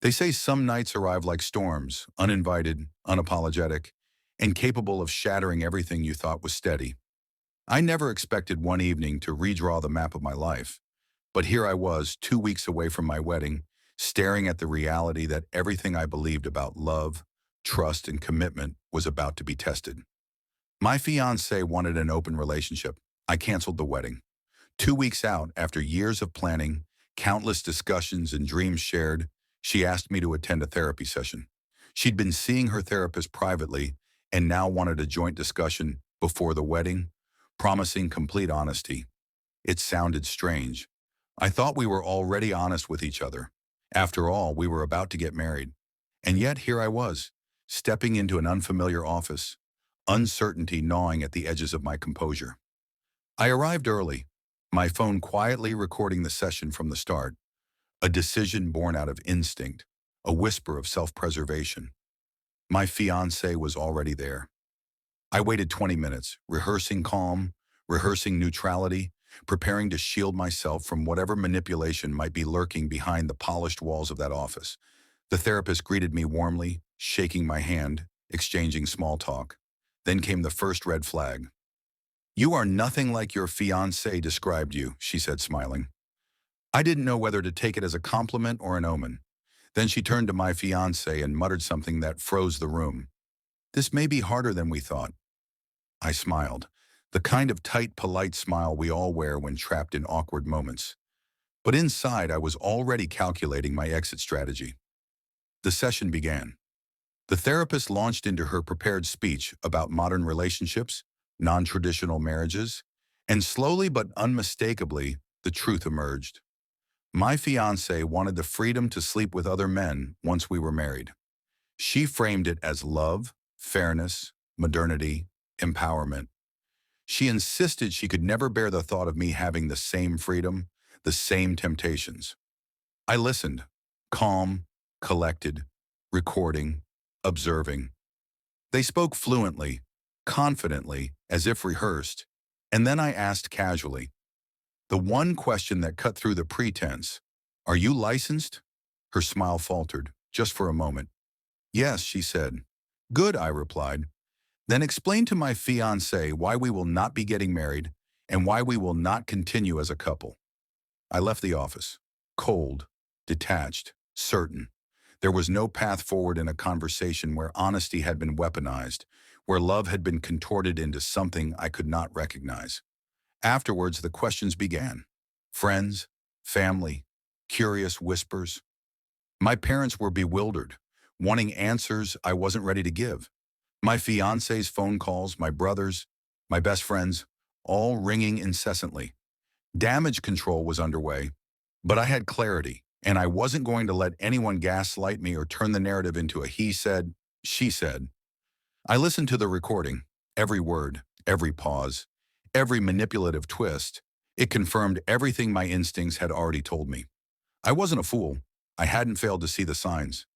They say some nights arrive like storms, uninvited, unapologetic, and capable of shattering everything you thought was steady. I never expected one evening to redraw the map of my life, but here I was, 2 weeks away from my wedding, staring at the reality that everything I believed about love, trust, and commitment was about to be tested. My fiancé wanted an open relationship. I canceled the wedding. 2 weeks out, after years of planning, countless discussions and dreams shared, she asked me to attend a therapy session. She'd been seeing her therapist privately and now wanted a joint discussion before the wedding, promising complete honesty. It sounded strange. I thought we were already honest with each other. After all, we were about to get married. And yet here I was, stepping into an unfamiliar office, uncertainty gnawing at the edges of my composure. I arrived early, my phone quietly recording the session from the start, a decision born out of instinct, a whisper of self-preservation. My fiancé was already there. I waited 20 minutes, rehearsing calm, rehearsing neutrality, preparing to shield myself from whatever manipulation might be lurking behind the polished walls of that office. The therapist greeted me warmly, shaking my hand, exchanging small talk. Then came the first red flag. "You are nothing like your fiancé described you," she said, smiling. I didn't know whether to take it as a compliment or an omen. Then she turned to my fiancé and muttered something that froze the room. "This may be harder than we thought." I smiled, the kind of tight, polite smile we all wear when trapped in awkward moments. But inside, I was already calculating my exit strategy. The session began. The therapist launched into her prepared speech about modern relationships, non-traditional marriages, and slowly but unmistakably, the truth emerged. My fiancé wanted the freedom to sleep with other men once we were married. She framed it as love, fairness, modernity, empowerment. She insisted she could never bear the thought of me having the same freedom, the same temptations. I listened, calm, collected, recording, observing. They spoke fluently, confidently, as if rehearsed, and then I asked casually, the one question that cut through the pretense, "Are you licensed?" Her smile faltered, just for a moment. "Yes," she said. "Good," I replied. "Then explain to my fiancé why we will not be getting married and why we will not continue as a couple." I left the office, cold, detached, certain. There was no path forward in a conversation where honesty had been weaponized, where love had been contorted into something I could not recognize. Afterwards, the questions began. Friends, family, curious whispers. My parents were bewildered, wanting answers I wasn't ready to give. My fiancé's phone calls, my brothers, my best friends, all ringing incessantly. Damage control was underway, but I had clarity, and I wasn't going to let anyone gaslight me or turn the narrative into a he said, she said. I listened to the recording, every word, every pause, every manipulative twist. It confirmed everything my instincts had already told me. I wasn't a fool. I hadn't failed to see the signs.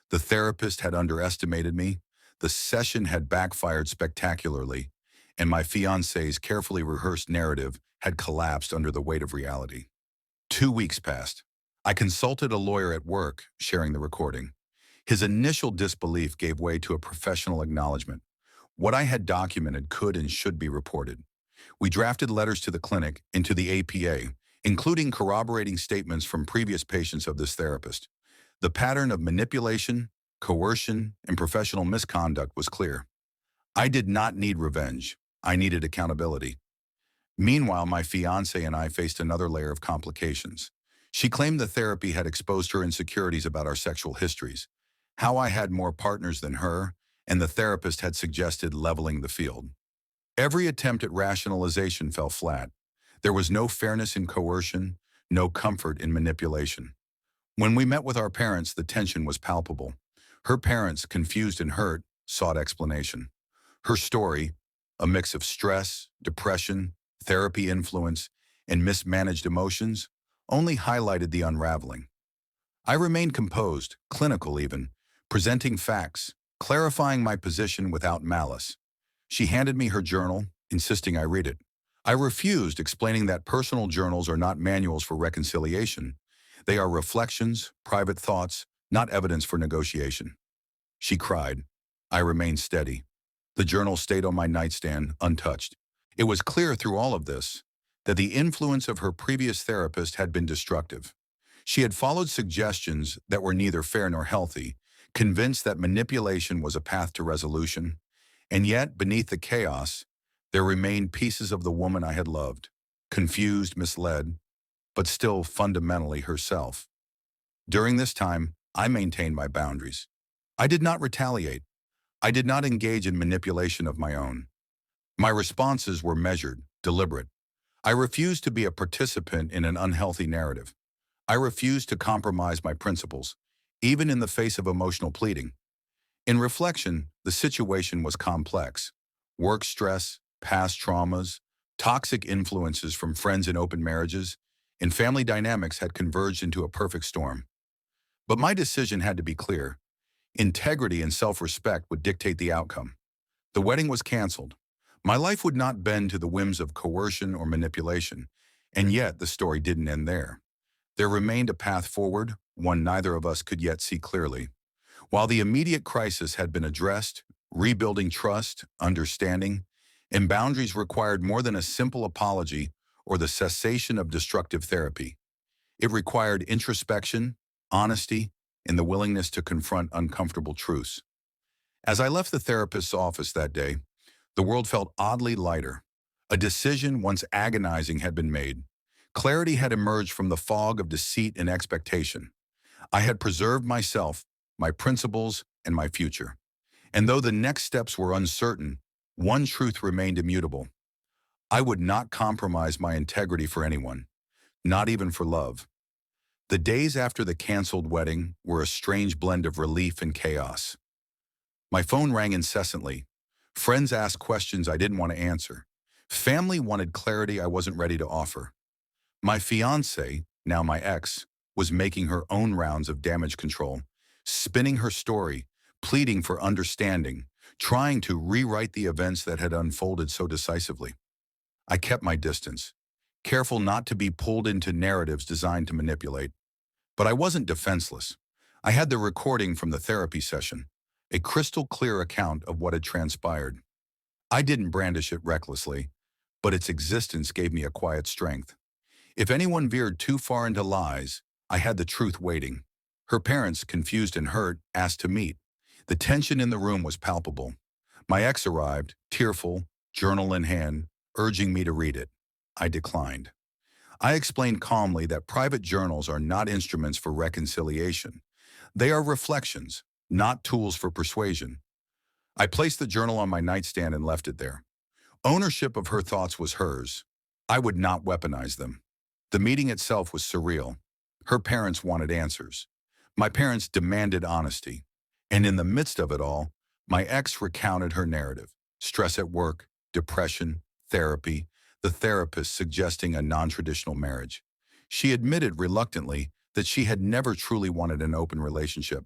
The therapist had underestimated me, the session had backfired spectacularly, and my fiancé's carefully rehearsed narrative had collapsed under the weight of reality. 2 weeks passed. I consulted a lawyer at work, sharing the recording. His initial disbelief gave way to a professional acknowledgement. What I had documented could and should be reported. We drafted letters to the clinic and to the APA, including corroborating statements from previous patients of this therapist. The pattern of manipulation, coercion, and professional misconduct was clear. I did not need revenge. I needed accountability. Meanwhile, my fiancé and I faced another layer of complications. She claimed the therapy had exposed her insecurities about our sexual histories, how I had more partners than her, and the therapist had suggested leveling the field. Every attempt at rationalization fell flat. There was no fairness in coercion, no comfort in manipulation. When we met with our parents, the tension was palpable. Her parents, confused and hurt, sought explanation. Her story, a mix of stress, depression, therapy influence, and mismanaged emotions, only highlighted the unraveling. I remained composed, clinical even, presenting facts, clarifying my position without malice. She handed me her journal, insisting I read it. I refused, explaining that personal journals are not manuals for reconciliation. They are reflections, private thoughts, not evidence for negotiation. She cried. I remained steady. The journal stayed on my nightstand, untouched. It was clear through all of this that the influence of her previous therapist had been destructive. She had followed suggestions that were neither fair nor healthy, convinced that manipulation was a path to resolution. And yet, beneath the chaos, there remained pieces of the woman I had loved, confused, misled, but still fundamentally herself. During this time, I maintained my boundaries. I did not retaliate. I did not engage in manipulation of my own. My responses were measured, deliberate. I refused to be a participant in an unhealthy narrative. I refused to compromise my principles, even in the face of emotional pleading. In reflection, the situation was complex. Work stress, past traumas, toxic influences from friends in open marriages, and family dynamics had converged into a perfect storm. But my decision had to be clear. Integrity and self-respect would dictate the outcome. The wedding was canceled. My life would not bend to the whims of coercion or manipulation, and yet the story didn't end there. There remained a path forward, one neither of us could yet see clearly. While the immediate crisis had been addressed, rebuilding trust, understanding, and boundaries required more than a simple apology or the cessation of destructive therapy. It required introspection, honesty, and the willingness to confront uncomfortable truths. As I left the therapist's office that day, the world felt oddly lighter. A decision once agonizing had been made. Clarity had emerged from the fog of deceit and expectation. I had preserved myself, my principles, and my future. And though the next steps were uncertain, one truth remained immutable. I would not compromise my integrity for anyone, not even for love. The days after the canceled wedding were a strange blend of relief and chaos. My phone rang incessantly. Friends asked questions I didn't want to answer. Family wanted clarity I wasn't ready to offer. My fiancé, now my ex, was making her own rounds of damage control, spinning her story, pleading for understanding, trying to rewrite the events that had unfolded so decisively. I kept my distance, careful not to be pulled into narratives designed to manipulate. But I wasn't defenseless. I had the recording from the therapy session, a crystal clear account of what had transpired. I didn't brandish it recklessly, but its existence gave me a quiet strength. If anyone veered too far into lies, I had the truth waiting. Her parents, confused and hurt, asked to meet. The tension in the room was palpable. My ex arrived, tearful, journal in hand, urging me to read it. I declined. I explained calmly that private journals are not instruments for reconciliation. They are reflections, not tools for persuasion. I placed the journal on my nightstand and left it there. Ownership of her thoughts was hers. I would not weaponize them. The meeting itself was surreal. Her parents wanted answers. My parents demanded honesty. And in the midst of it all, my ex recounted her narrative. Stress at work, depression, therapy, the therapist suggesting a non-traditional marriage. She admitted reluctantly that she had never truly wanted an open relationship,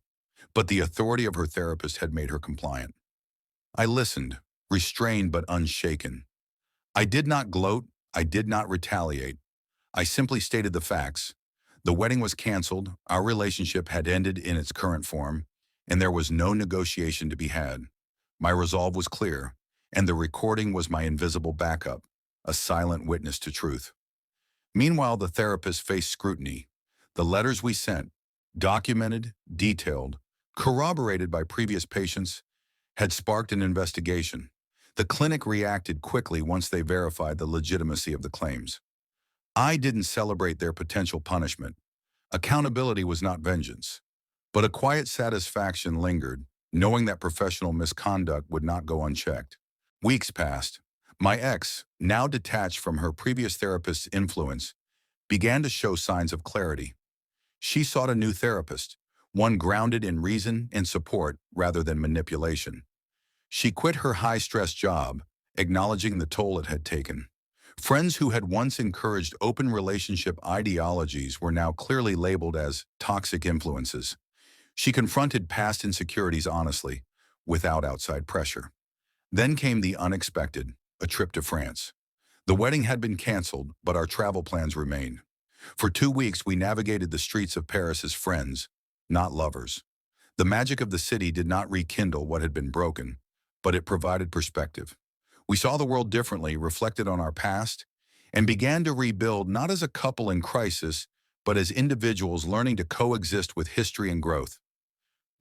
but the authority of her therapist had made her compliant. I listened, restrained but unshaken. I did not gloat, I did not retaliate. I simply stated the facts. The wedding was canceled, our relationship had ended in its current form, and there was no negotiation to be had. My resolve was clear, and the recording was my invisible backup, a silent witness to truth. Meanwhile, the therapist faced scrutiny. The letters we sent, documented, detailed, corroborated by previous patients, had sparked an investigation. The clinic reacted quickly once they verified the legitimacy of the claims. I didn't celebrate their potential punishment. Accountability was not vengeance. But a quiet satisfaction lingered, knowing that professional misconduct would not go unchecked. Weeks passed. My ex, now detached from her previous therapist's influence, began to show signs of clarity. She sought a new therapist, one grounded in reason and support rather than manipulation. She quit her high-stress job, acknowledging the toll it had taken. Friends who had once encouraged open relationship ideologies were now clearly labeled as toxic influences. She confronted past insecurities honestly, without outside pressure. Then came the unexpected, a trip to France. The wedding had been canceled, but our travel plans remained. For 2 weeks, we navigated the streets of Paris as friends, not lovers. The magic of the city did not rekindle what had been broken, but it provided perspective. We saw the world differently, reflected on our past, and began to rebuild not as a couple in crisis, but as individuals learning to coexist with history and growth.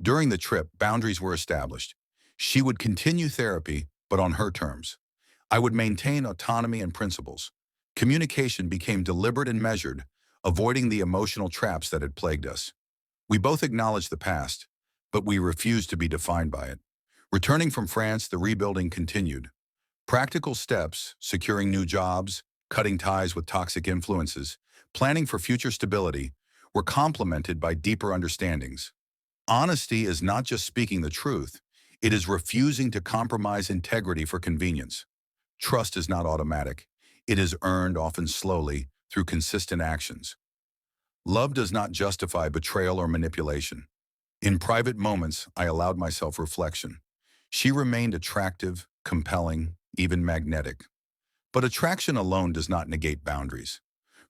During the trip, boundaries were established. She would continue therapy, but on her terms. I would maintain autonomy and principles. Communication became deliberate and measured, avoiding the emotional traps that had plagued us. We both acknowledged the past, but we refused to be defined by it. Returning from France, the rebuilding continued. Practical steps, securing new jobs, cutting ties with toxic influences, planning for future stability, were complemented by deeper understandings. Honesty is not just speaking the truth, it is refusing to compromise integrity for convenience. Trust is not automatic. It is earned, often slowly, through consistent actions. Love does not justify betrayal or manipulation. In private moments, I allowed myself reflection. She remained attractive, compelling, even magnetic. But attraction alone does not negate boundaries.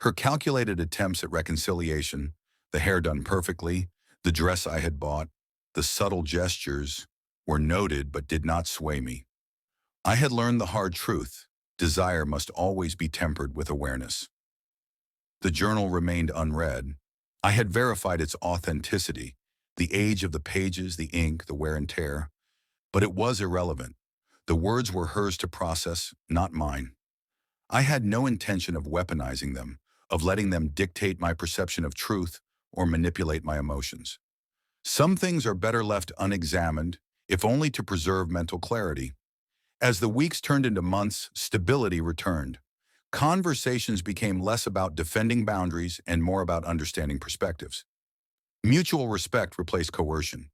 Her calculated attempts at reconciliation, the hair done perfectly, the dress I had bought, the subtle gestures, were noted but did not sway me. I had learned the hard truth. Desire must always be tempered with awareness. The journal remained unread. I had verified its authenticity, the age of the pages, the ink, the wear and tear, but it was irrelevant. The words were hers to process, not mine. I had no intention of weaponizing them, of letting them dictate my perception of truth or manipulate my emotions. Some things are better left unexamined, if only to preserve mental clarity. As the weeks turned into months, stability returned. Conversations became less about defending boundaries and more about understanding perspectives. Mutual respect replaced coercion.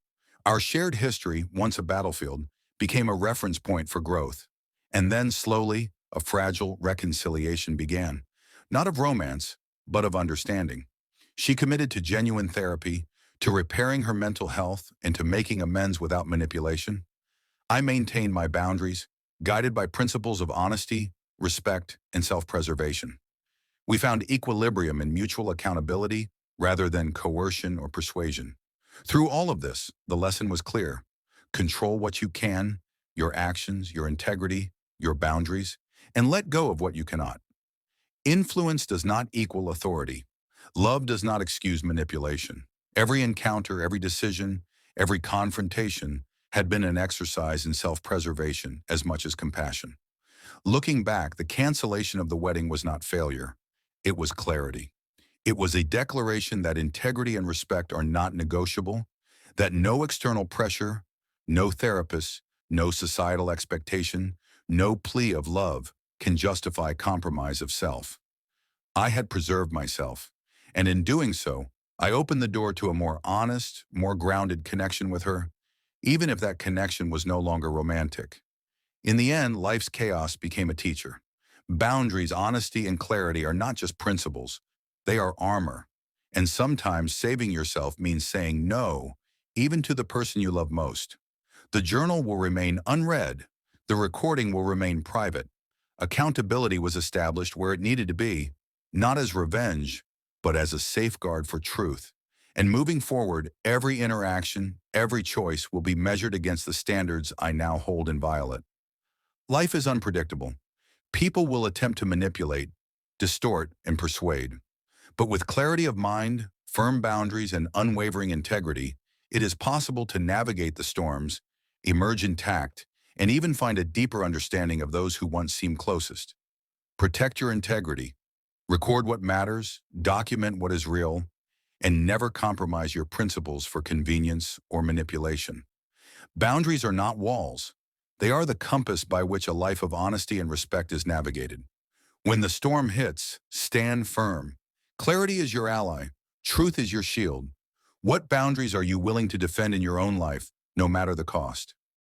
Our shared history, once a battlefield, became a reference point for growth. And then, slowly, a fragile reconciliation began. Not of romance, but of understanding. She committed to genuine therapy, to repairing her mental health, and to making amends without manipulation. I maintained my boundaries, guided by principles of honesty, respect, and self-preservation. We found equilibrium in mutual accountability rather than coercion or persuasion. Through all of this, the lesson was clear. Control what you can, your actions, your integrity, your boundaries, and let go of what you cannot. Influence does not equal authority. Love does not excuse manipulation. Every encounter, every decision, every confrontation had been an exercise in self-preservation as much as compassion. Looking back, the cancellation of the wedding was not failure. It was clarity. It was a declaration that integrity and respect are not negotiable, that no external pressure, no therapist, no societal expectation, no plea of love can justify compromise of self. I had preserved myself, and in doing so, I opened the door to a more honest, more grounded connection with her, even if that connection was no longer romantic. In the end, life's chaos became a teacher. Boundaries, honesty, and clarity are not just principles. They are armor. And sometimes saving yourself means saying no, even to the person you love most. The journal will remain unread. The recording will remain private. Accountability was established where it needed to be, not as revenge, but as a safeguard for truth. And moving forward, every interaction, every choice will be measured against the standards I now hold inviolate. Life is unpredictable. People will attempt to manipulate, distort, and persuade. But with clarity of mind, firm boundaries, and unwavering integrity, it is possible to navigate the storms, emerge intact, and even find a deeper understanding of those who once seemed closest. Protect your integrity. Record what matters, document what is real, and never compromise your principles for convenience or manipulation. Boundaries are not walls. They are the compass by which a life of honesty and respect is navigated. When the storm hits, stand firm. Clarity is your ally. Truth is your shield. What boundaries are you willing to defend in your own life, no matter the cost?